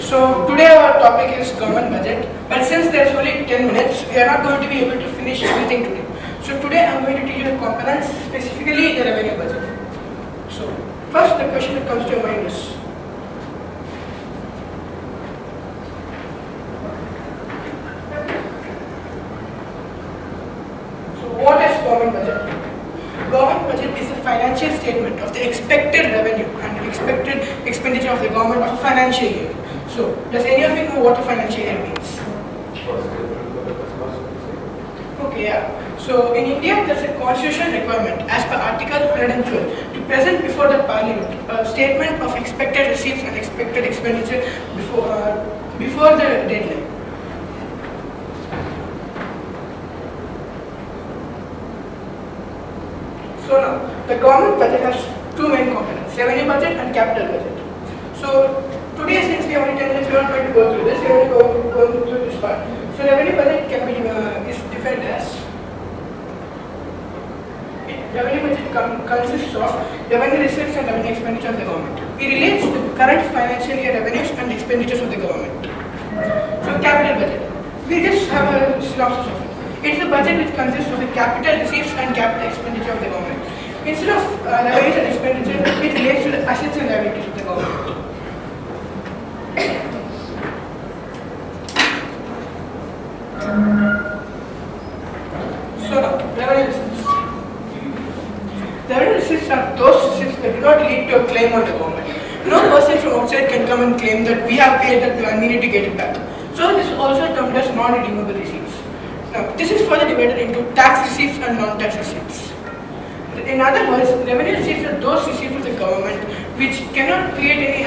So today our topic is government budget, but since there's only 10 minutes, we are not going to be able to finish everything today. So today I'm going to teach you the components, specifically the revenue budget. So first the question that comes to your mind is, so what is government budget? Government budget is a financial statement of the expected revenue and expected expenditure of the government of a financial year. So, does any of you know what a financial year means? Okay, yeah. So, in India, there is a constitutional requirement as per Article 112 to present before the Parliament a statement of expected receipts and expected expenditure before the deadline. So now, the government budget has two main components, revenue budget and capital budget. So today, since we have only 10 minutes, we are not going to go through this, we are only going through this part. So revenue budget can be is defined as, revenue budget consists of revenue receipts and revenue expenditure of the government. It relates to the current financial year revenues and expenditures of the government. So capital budget, we just have a synopsis of it. It is a budget which consists of the capital receipts and capital expenditure of the government. Instead of revenues and expenditure, it relates to the assets and liabilities of the government. So now, revenue receipts. Revenue receipts are those receipts that do not lead to a claim on the government. No person from outside can come and claim that we have paid that and we need to get it back. So this is also termed as non-redeemable receipts. Now, this is further divided into tax receipts and non-tax receipts. In other words, revenue receipts are those receipts of the government which cannot create any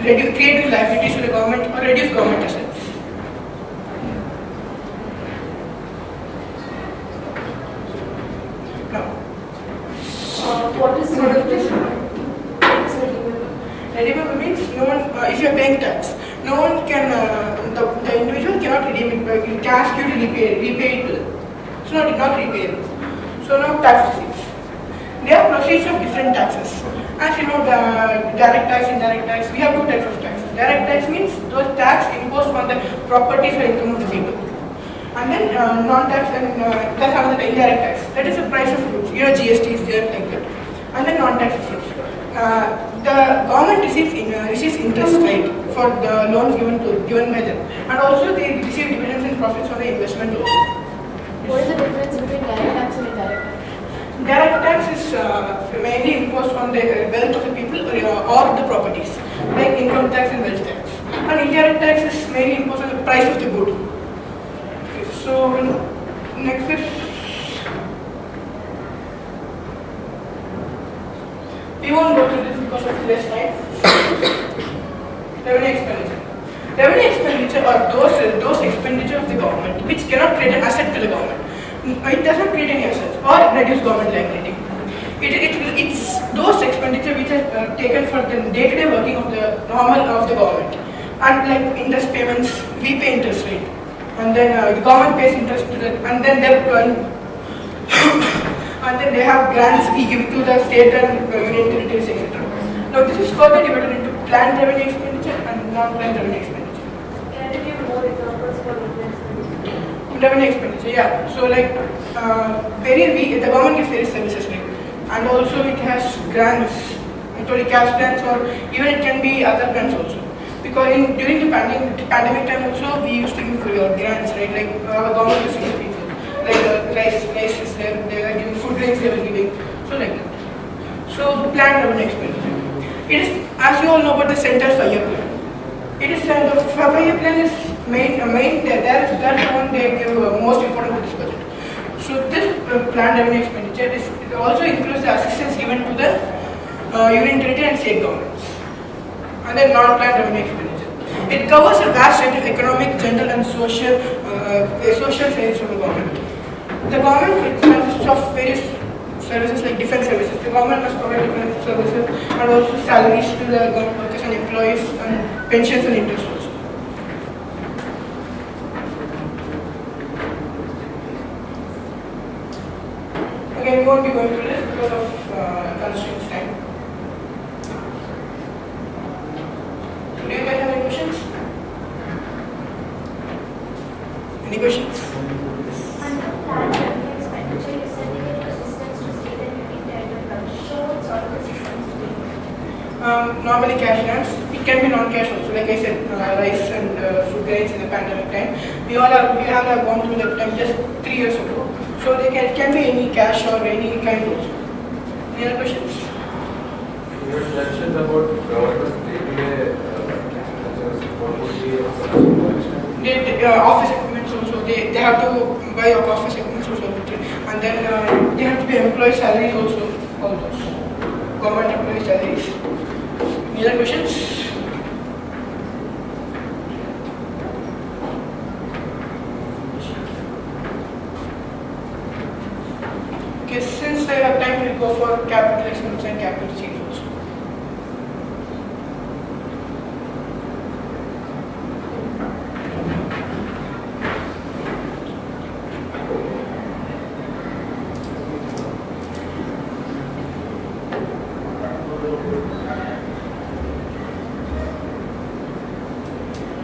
create any liabilities to the government or reduce government assets. Now, what is redeemable? Redeemable means no one, if you are paying tax, no one can, the individual cannot redeem it, but it can ask you to repay it to them. So not repayable. So now tax receipts. They are proceeds of different taxes. As you know, the direct tax, indirect tax, we have two types of taxes. Direct tax means those tax imposed on the properties or income of the people. And then non-tax and that's another indirect tax. That is the price of goods. You know, GST is there like that. And then non-tax receipts. The government receives interest rate for the loans given by them, and also they receive dividends and profits on the investment also. What is the difference between direct tax and indirect tax? Direct tax is mainly imposed on the wealth of the people or the properties, like income tax and wealth tax. And indirect tax is mainly imposed on the price of the good. Okay, so next is, we won't go through this because of less time. Revenue expenditure. Revenue expenditure are those expenditure of the government which cannot create an asset to the government. It does not create any assets or reduce government liability. It's those expenditure which are taken for the day-to-day working of the government. And like interest payments, we pay interest rate, and then the government pays interest to that, and then and then they have grants we give to the state and union territories, etc. Now this is further divided into planned revenue expenditure and non-planned revenue expenditure. Can you give more examples for revenue expenditure? Revenue expenditure, yeah. So like the government gives various services, like, and also it has grants, actually cash grants, or even it can be other grants also. Because during the pandemic time also we used to give grants, right? Like our government used to give people, like rice is there, they were giving food grains, they were giving, so like that. So planned revenue expenditure. It is, as you all know about the Central 5-year plan. It is the 5-year plan is that's the one they give most important to this budget. So this planned revenue expenditure it also includes the assistance given to the union territory and state governments. And then non-planned revenue expenditure. It covers a vast range of economic, general and social services of the government. The government consists of various services like defense services. The government must provide defense services and also salaries to the government workers and employees and pensions and interest also. Again, we won't be going through this because of constraints time. Do you guys have any questions? questions? Under planned revenue expenditure, you're sending it to assistance to state and union territory government. So what sort of assistance do you need? Normally cash grants. It can be non-cash also. Like I said, rice and food grains in the pandemic time. We have gone through that time just 3 years ago. So they can be any cash or any kind also. Any other questions? You had mentioned about government taking Office equipment also. They have to buy office equipment also. And then they have to pay employee salaries also. All those. Government employee salaries. Any other questions? Okay, since I have time, we'll go for capital expenditure and capital receipts also.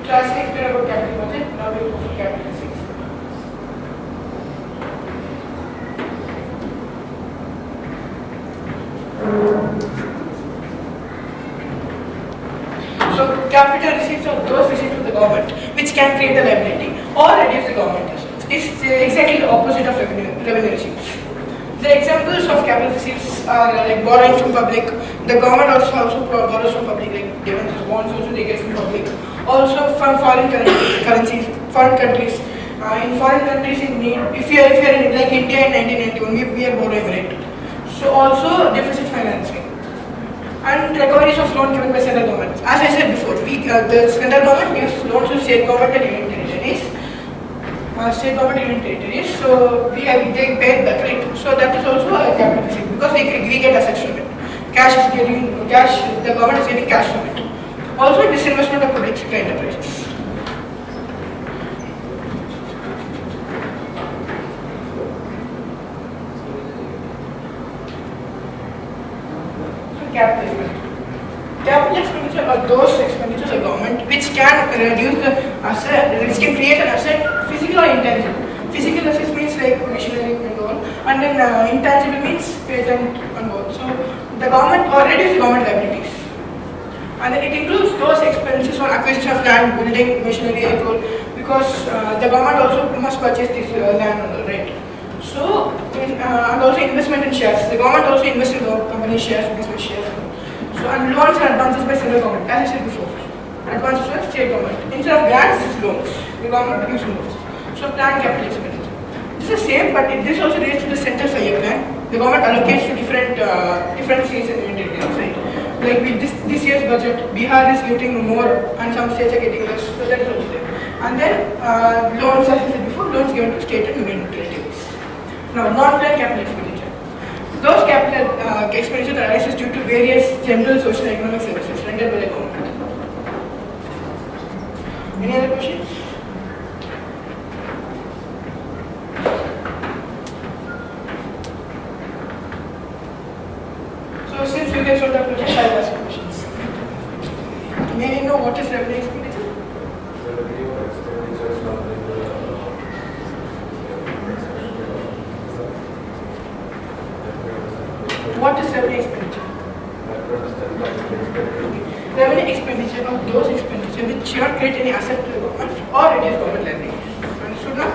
Class 6 we about capital budget, now we'll go for capital receipts. So capital receipts are those receipts of the government which can create a liability or reduce the government receipts. It's exactly the opposite of revenue receipts. The examples of capital receipts are like borrowing from public. The government also borrows from public, like given these bonds also they get from public. Also from foreign currencies, foreign countries. In foreign countries in need, if you are in like India in 1991, we are borrowing, right? So also deficit financing. And recoveries of loan given by central government. As I said before, the central government gives loans to state government and union territories. So they pay that, right? So that is also a capital receipt because we get assets from it. The government is getting cash from it. Also disinvestment of public sector enterprises. Capital expenditure. Capital expenditure are those expenditures of government which can reduce the asset, which can create an asset, physical or intangible. Physical assets means like machinery and all, and then intangible means patent and all. So the government or reduce the government liabilities. And then it includes those expenses on acquisition of land, building, machinery and all, because the government also must purchase this land and all, right? So, and also investment in shares. The government also invests in the company shares, business shares. So, and loans and advances by central government, as I said before. Advances by state government. Instead of grants, it's loans. The government gives loans. So, planned capital expenditure. This is same, but this also relates to the central 5-year plan. The government allocates to different states and union territories, right? Like with this year's budget, Bihar is getting more, and some states are getting less. So that is also there. And then loans, as I said before, loans given to state and union territories. Now, non-planned capital expenditure. Those capital expenditure arises due to various general social and economic services rendered by the government. Any other questions? So, since you guys don't have questions, I'll ask questions. May I know what is revenue expenditure? revenue expenditures from What is revenue expenditure? Revenue expenditure are those expenditure which should not create any asset to the government or reduce government liabilities. Understood now?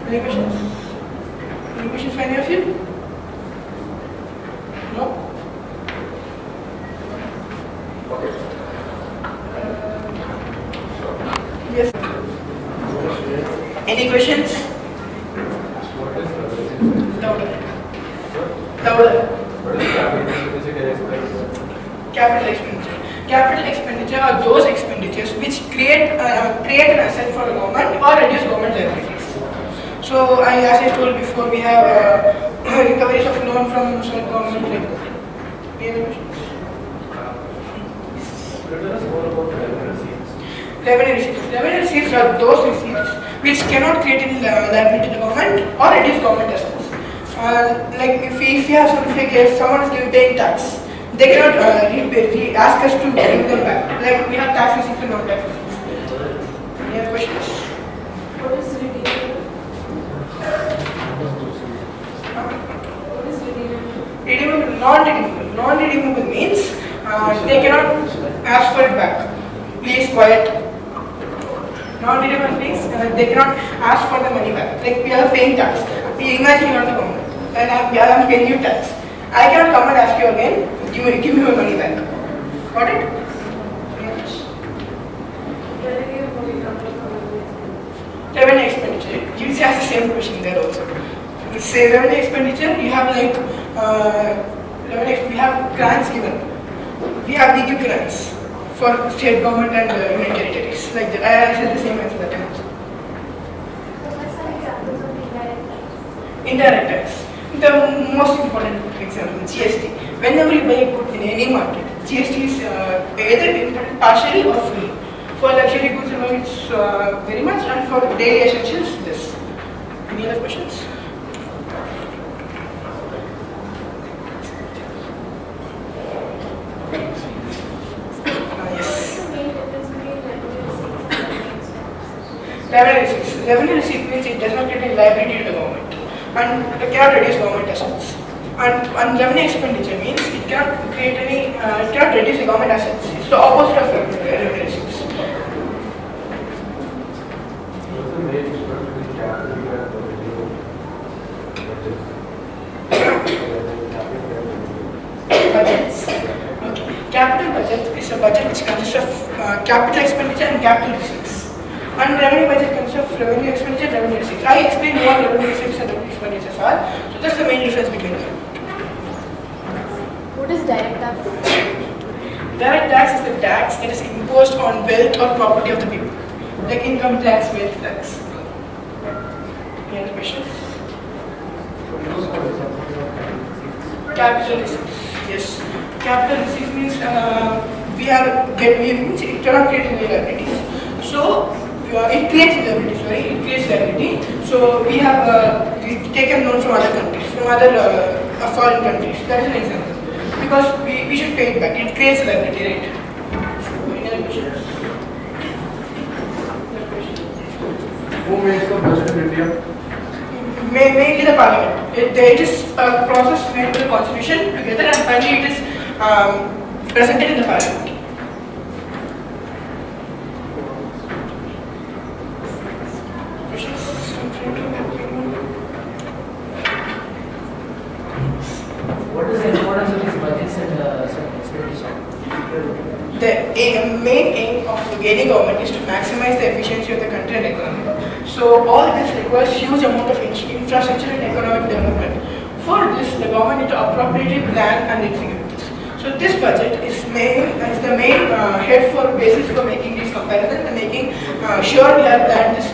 Any questions? Any questions for any of you? No? Yes. Any questions? What is revenue? Louder. Louder. What is Capital expenditure. Capital expenditure are those expenditures which create an asset for the government or reduce government liabilities. So, as I told before, we have recoveries of loan from central government. Any other questions? Revenue receipts. Revenue receipts are those receipts which cannot create any liability to the government or reduce government assets. Like if you have someone is paying tax, they cannot ask us to give them back. Like we have tax receipts and non-tax receipts. Any other questions? What is retained Non-redeemable. Non-redeemable means they cannot ask for it back. Please quiet. Non-redeemable means they cannot ask for the money back. Like we are paying tax. We imagine you are the government and I am paying you tax. I cannot come and ask you again, give me my money back. Got it? Revenue expenditure. You see has the same question there also. Say revenue expenditure, you have like we have grants given. We have DQ grants for state government and union territories. Like that. I said the same answer that time also. What are some examples of indirect tax? Indirect tax. The most important example, GST. Whenever you buy a good in any market, GST is either imported partially or fully. For luxury goods, it's very much, and for daily essentials, this. Any other questions? What's the main difference between Revenue revenue receipts and receipts. Revenue receipt means it does not get a liability to the government and it cannot reduce government assets. And revenue expenditure means it cannot create any, it cannot reduce the government assets. It's the opposite of revenue receipts. What's the main difference between capital and revenue Budgets. Okay. Capital budget is a budget which consists of capital expenditure and capital receipts. And revenue budget consists of revenue expenditure and revenue receipts. I explained what revenue receipts and revenue expenditures are. So that's the main difference between them. What is direct tax? Direct tax is the tax that is imposed on wealth or property of the people, like income tax, wealth tax. Any other questions? Capital receipts. Yes. Capital receipts means it cannot create any liabilities. So it creates liability. It creates liability. So we have taken loan from other countries, from other foreign countries. That is an example. Because we should pay it back. It creates liability, right? Any other questions? Who makes the budget in India? Mainly the parliament. It is a process made to the constitution together and finally it is presented in the parliament. Questions? What is the importance of these budgets and expenditure? The main aim of any government is to maximize the efficiency of the country and economy. So all this requires huge amount of infrastructure and economic development. For this, the government need to appropriately plan and execute this. So this budget is the main head for basis for making these comparisons and making sure we have planned this